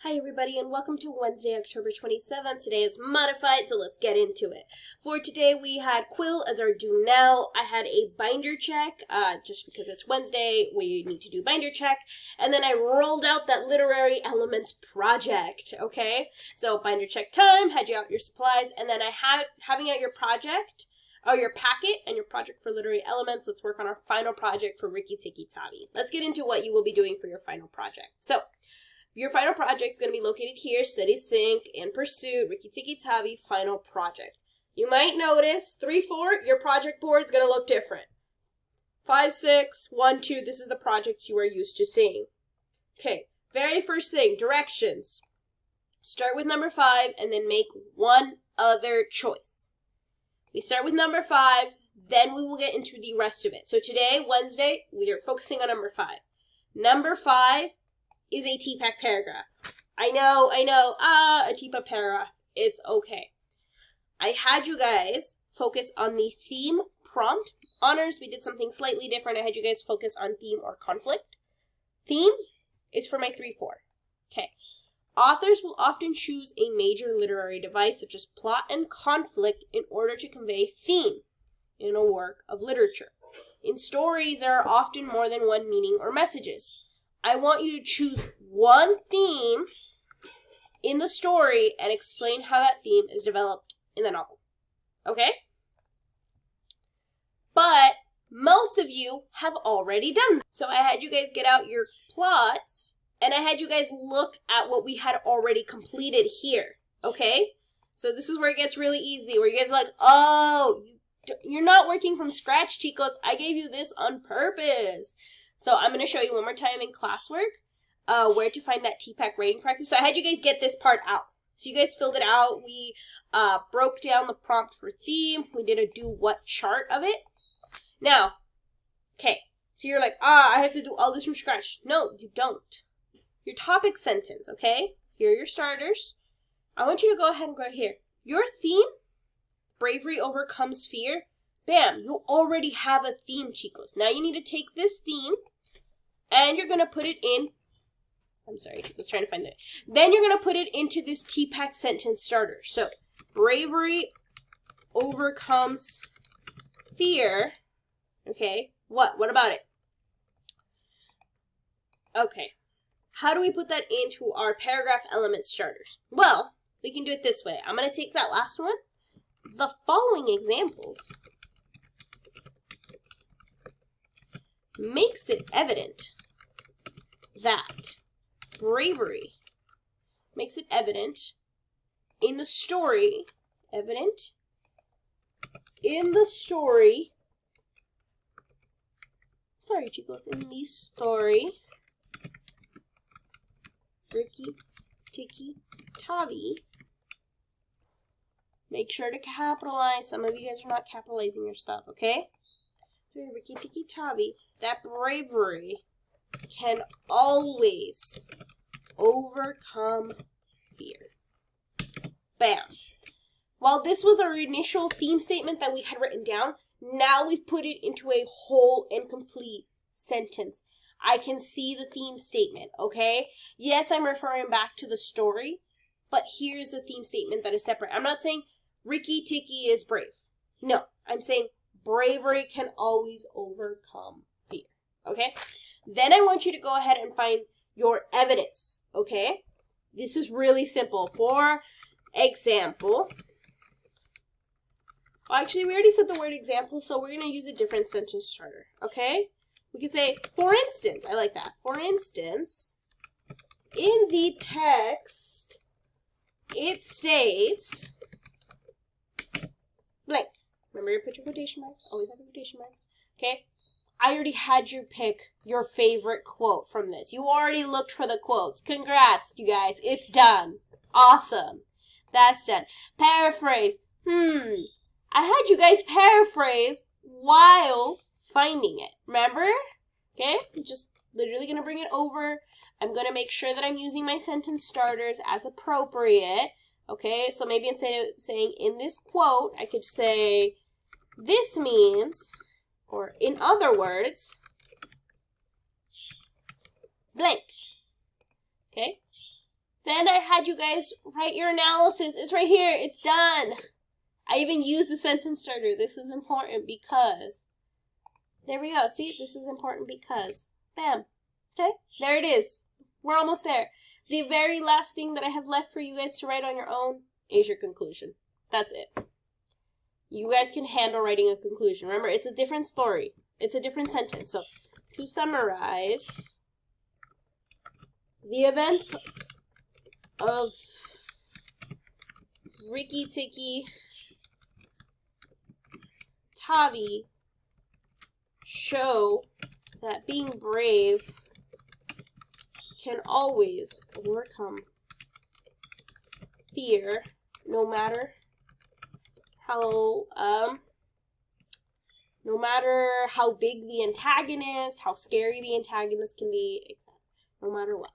Hi everybody and welcome to Wednesday, October 27th. Today is modified, so let's get into it. For today we had Quill as our do now. I had a binder check, just because it's Wednesday, we need to do binder check. And then I rolled out that literary elements project, okay? So binder check time, had you out your supplies, and then I had having out your project, or your packet and your project for literary elements. Let's work on our final project for Rikki Tikki Tavi. Let's get into what you will be doing for your final project. So, your final project is going to be located here, Study Sync, In Pursuit, Rikki Tikki Tavi, final project. You might notice 3-4, your project board is going to look different. 5-6, 1-2, this is the project you are used to seeing. Okay, very first thing, directions. Start with number 5 and then make one other choice. We start with number 5, then we will get into the rest of it. So today, Wednesday, we are focusing on number 5. Number 5 is a TPAC paragraph. I know, a TPAC paragraph. It's okay. I had you guys focus on the theme prompt. Honors, we did something slightly different. I had you guys focus on theme or conflict. Theme is for my 3-4. Okay. Authors will often choose a major literary device such as plot and conflict in order to convey theme in a work of literature. In stories, there are often more than one meaning or messages. I want you to choose one theme in the story and explain how that theme is developed in the novel. Okay? But most of you have already done that. So I had you guys get out your plots and I had you guys look at what we had already completed here. Okay? So this is where it gets really easy, where you guys are like, oh, you're not working from scratch, chicos. I gave you this on purpose. So I'm going to show you one more time in classwork where to find that TPAC rating practice. So I had you guys get this part out. So you guys filled it out. We broke down the prompt for theme. We did a do what chart of it. Now, okay, so you're like, I have to do all this from scratch. No, you don't. Your topic sentence, okay? Here are your starters. I want you to go ahead and go here. Your theme, bravery overcomes fear. Bam, you already have a theme, chicos. Now you need to take this theme and you're going to put it in, I'm sorry, I was trying to find it. Then you're going to put it into this TPAC sentence starter. So, bravery overcomes fear. Okay, what about it? Okay, how do we put that into our paragraph element starters? Well, we can do it this way. I'm going to take that last one. The following examples makes it evident that bravery makes it evident in the story, sorry chicos, in the story, Rikki Tikki Tavi. Make sure to capitalize. Some of you guys are not capitalizing your stuff, okay? Rikki Tikki Tavi, that bravery can always overcome fear. Bam. While this was our initial theme statement that we had written down, now we've put it into a whole and complete sentence. I can see the theme statement, okay? Yes, I'm referring back to the story, but here's the theme statement that is separate. I'm not saying Rikki Tikki is brave. No, I'm saying bravery can always overcome fear, okay? Then I want you to go ahead and find your evidence, okay? This is really simple. For example, well, actually, we already said the word example, so we're going to use a different sentence starter, okay? We can say, for instance, I like that. For instance, in the text, it states blank. Remember to put your quotation marks. Always have your quotation marks. Okay? I already had you pick your favorite quote from this. You already looked for the quotes. Congrats, you guys. It's done. Awesome. That's done. Paraphrase. I had you guys paraphrase while finding it. Remember? Okay? I'm just literally going to bring it over. I'm going to make sure that I'm using my sentence starters as appropriate. Okay? So maybe instead of saying in this quote, I could say, this means, or in other words, blank. Okay? Then I had you guys write your analysis. It's right here. It's done. I even used the sentence starter. This is important because. There we go. See, this is important because. Bam. Okay, there it is. We're almost there. The very last thing that I have left for you guys to write on your own is your conclusion. That's it. You guys can handle writing a conclusion. Remember, it's a different story. It's a different sentence. So, to summarize, the events of Rikki Tikki Tavi show that being brave can always overcome fear, no matter how big the antagonist, how scary the antagonist can be, etc. No matter what.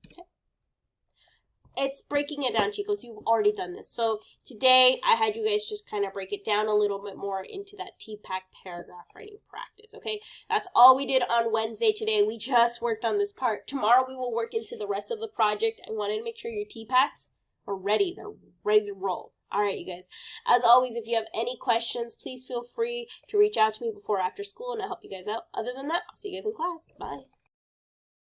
Okay. It's breaking it down, chicos. You've already done this. So today, I had you guys just kind of break it down a little bit more into that TPACK paragraph writing practice, okay? That's all we did on Wednesday today. We just worked on this part. Tomorrow, we will work into the rest of the project. I wanted to make sure your TPACKs are ready. They're ready to roll. All right, you guys. As always, if you have any questions, please feel free to reach out to me before or after school, and I'll help you guys out. Other than that, I'll see you guys in class. Bye.